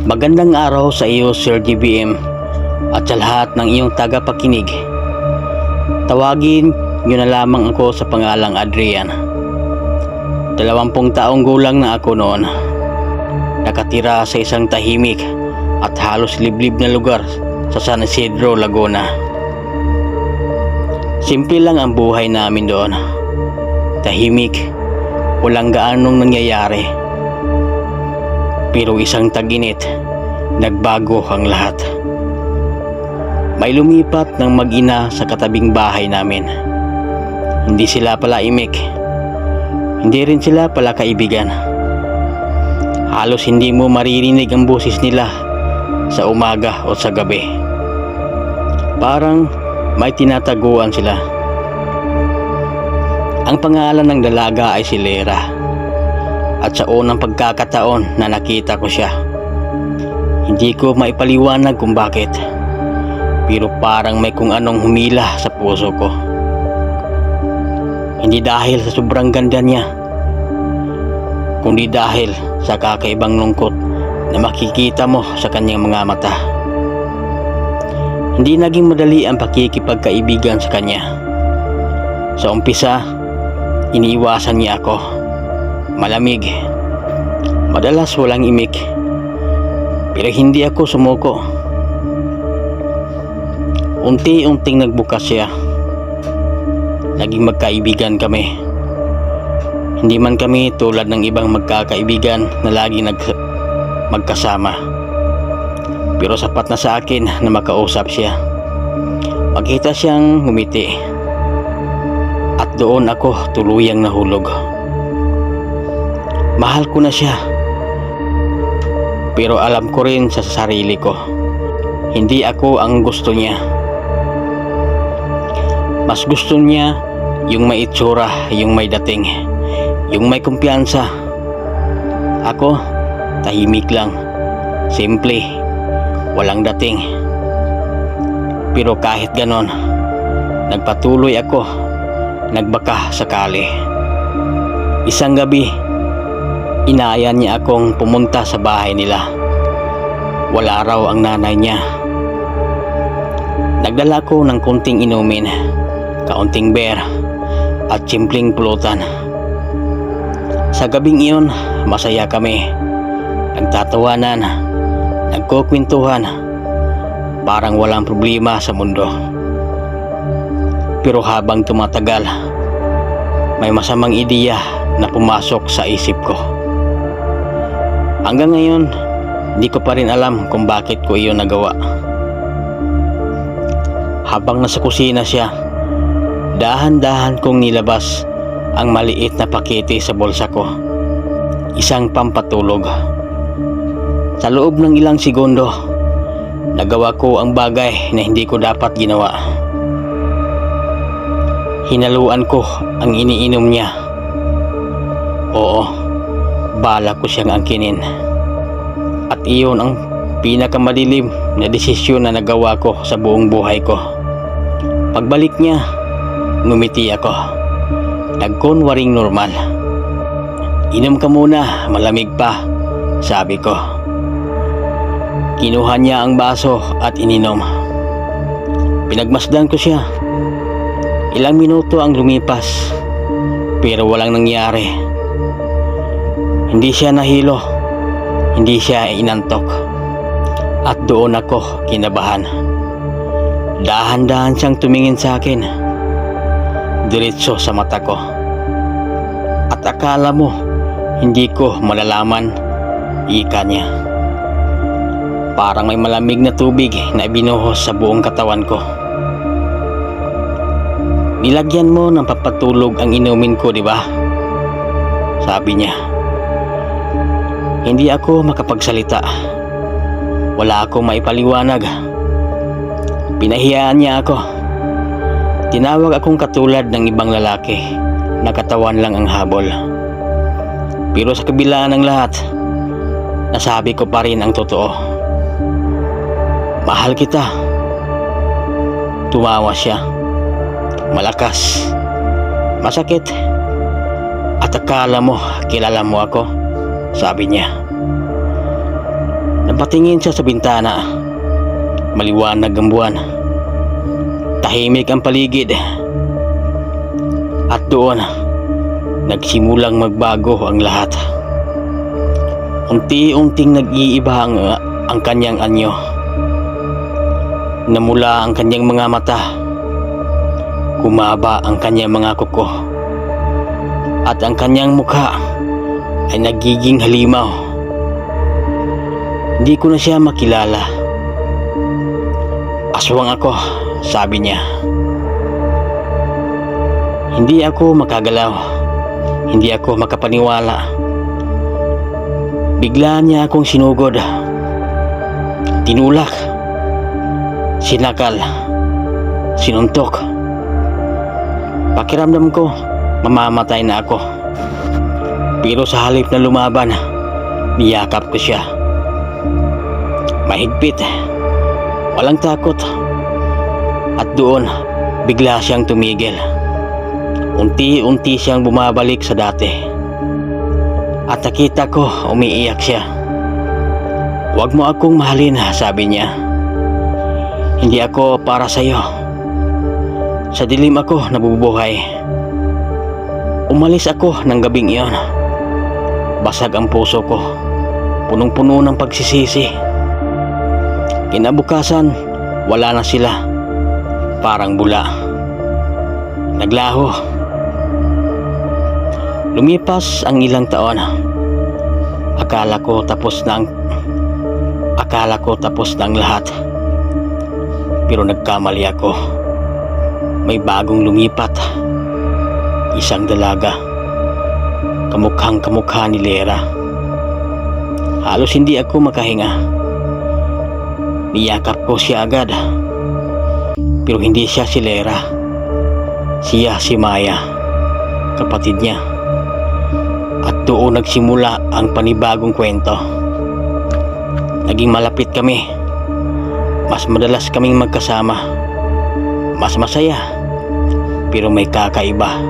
Magandang araw sa iyo, Sir GBM, at sa lahat ng iyong tagapakinig. Tawagin niyo na lamang ako sa pangalang Adrian. 20 taong gulang na ako noon. Nakatira sa isang tahimik at halos liblib na lugar sa San Isidro, Laguna. Simple lang ang buhay namin doon. Tahimik, walang gaanong nangyayari. Pero isang tag-init, nagbago ang lahat. May lumipat ng mag-ina sa katabing bahay namin. Hindi sila pala imik. Hindi rin sila pala kaibigan. Halos hindi mo maririnig ang boses nila sa umaga o sa gabi. Parang may tinataguan sila. Ang pangalan ng dalaga ay si Lera. At sa unang pagkakataon na nakita ko siya, hindi ko maipaliwanag kung bakit, pero parang may kung anong humila sa puso ko. Hindi dahil sa sobrang ganda niya, kundi dahil sa kakaibang lungkot na makikita mo sa kanyang mga mata. Hindi naging madali ang pakikipagkaibigan sa kanya. Sa umpisa, iniiwasan niya ako. Malamig, madalas walang imik, pero hindi ako sumuko. Unti-unting nagbukas siya. Naging magkaibigan kami. Hindi man kami tulad ng ibang magkakaibigan na lagi magkasama, pero sapat na sa akin na makausap siya, makita siyang ngumiti, at doon ako tuluyang nahulog. Mahal ko na siya, pero alam ko rin sa sarili ko, hindi ako ang gusto niya. Mas gusto niya yung may itsura, yung may dating, yung may kumpiyansa. Ako, tahimik lang, simple, walang dating. Pero kahit ganon, nagpatuloy ako, nagbaka sakali. Isang gabi, inaya niya akong pumunta sa bahay nila. Wala raw ang nanay niya. Nagdala ko ng kunting inumin, kaunting beer, at simpleng pulutan. Sa gabing iyon, masaya kami. Nagtatawanan, nagkukwentuhan, parang walang problema sa mundo. Pero habang tumatagal, may masamang ideya na pumasok sa isip ko. Hanggang ngayon, di ko pa rin alam kung bakit ko iyon nagawa. Habang nasa kusina siya, dahan-dahan kong nilabas ang maliit na pakete sa bulsa ko. Isang pampatulog. Sa loob ng ilang segundo, nagawa ko ang bagay na hindi ko dapat ginawa. Hinaluan ko ang iniinom niya. Oo, balak ko siyang angkinin. At iyon ang pinakamadilim na desisyon na nagawa ko sa buong buhay ko. Pagbalik niya, ngumiti ako. Nagkunwaring normal. Inom ka muna, malamig pa, sabi ko. Kinuha niya ang baso at ininom. Pinagmasdan ko siya. Ilang minuto ang lumipas, pero walang nangyari. Hindi siya nahilo, hindi siya inantok, at doon ako kinabahan. Dahan-dahan siyang tumingin sa akin, diretso sa mata ko, at akala mo hindi ko malalaman, ika niya. Parang may malamig na tubig na ibinuhos sa buong katawan ko. Nilagyan mo ng papatulog ang inumin ko, di ba? Sabi niya. Hindi ako makapagsalita. Wala akong maipaliwanag. Pinahiyaan niya ako. Tinawag akong katulad ng ibang lalaki na katawan lang ang habol. Pero sa kabila ng lahat, nasabi ko pa rin ang totoo. Mahal kita. Tumawa siya. Malakas, masakit, at akala mo kilala mo ako, sabi niya. Napatingin siya sa bintana. Maliwanag ang buwan. Tahimik ang paligid. At doon, nagsimulang magbago ang lahat. Unti-unting nag-iiba ang kanyang anyo. Namula ang kanyang mga mata. Kumaba ang kanyang mga kuko. At ang kanyang mukha ay nagiging halimaw. Hindi ko na siya makilala. Aswang ako, sabi niya. Hindi ako makagalaw. Hindi ako makapaniwala. Bigla niya akong sinugod. Tinulak. Sinakal. Sinuntok. Pakiramdam ko, mamamatay na ako. Pero sa halip na lumaban, niyakap ko siya. Mahigpit. Walang takot. At doon, bigla siyang tumigil. Unti-unti siyang bumabalik sa dati. At nakita ko umiiyak siya. "Huwag mo akong mahalin," sabi niya. "Hindi ako para sa iyo. Sa dilim ako nabubuhay. Umalis ako ng gabing iyon. Basag ang puso ko. Punong-puno ng pagsisisi. Kinabukasan, wala na sila. Parang bula. Naglaho. Lumipas ang ilang taon. Akala ko tapos na ang lahat. Pero nagkamali ako. May bagong lumipat. Isang dalaga. Kamukhang kamukha ni Lera. Halos hindi ako makahinga. Niyakap ko siya agad. Pero hindi siya si Lera. Siya si Maya, kapatid niya. At doon nagsimula ang panibagong kwento. Naging malapit kami. Mas madalas kaming magkasama. Mas masaya. Pero may kakaiba.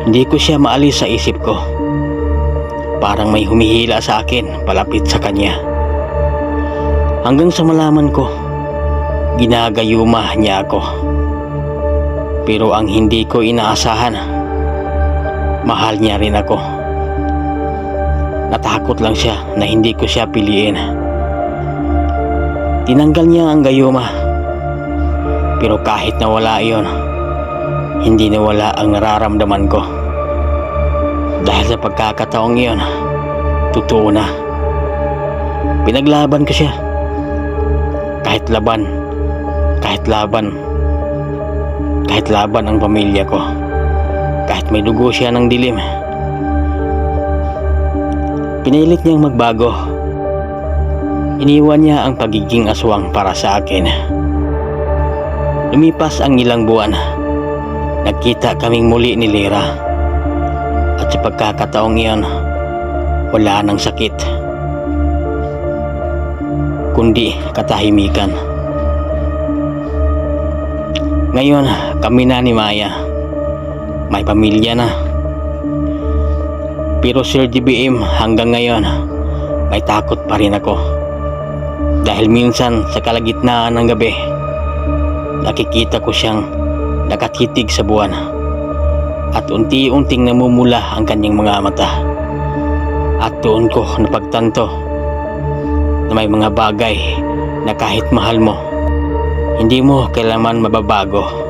Hindi ko siya maalis sa isip ko. Parang may humihila sa akin palapit sa kanya. Hanggang sa malaman ko, ginagayuma niya ako. Pero ang hindi ko inaasahan, mahal niya rin ako. Natakot lang siya na hindi ko siya piliin. Tinanggal niya ang gayuma. Pero kahit nawala iyon, hindi nawala ang nararamdaman ko. Dahil sa pagkakataong iyon, totoo na. Pinaglaban ko siya. Kahit laban ang pamilya ko. Kahit may dugo siya ng dilim. Pinilit niyang magbago. Iniwan niya ang pagiging aswang para sa akin. Lumipas ang ilang buwan. Nagkita kaming muli ni Lera. At sa pagkakataong iyon, wala nang sakit, kundi katahimikan. Ngayon, kami na ni Maya. May pamilya na. Pero Sir GBM, hanggang ngayon, may takot pa rin ako. Dahil minsan sa kalagitnaan ng gabi, nakikita ko siyang nakatitig sa buwan. At unti-unting namumula ang kanyang mga mata. At doon ko napagtanto na may mga bagay na kahit mahal mo, hindi mo kailanman mababago.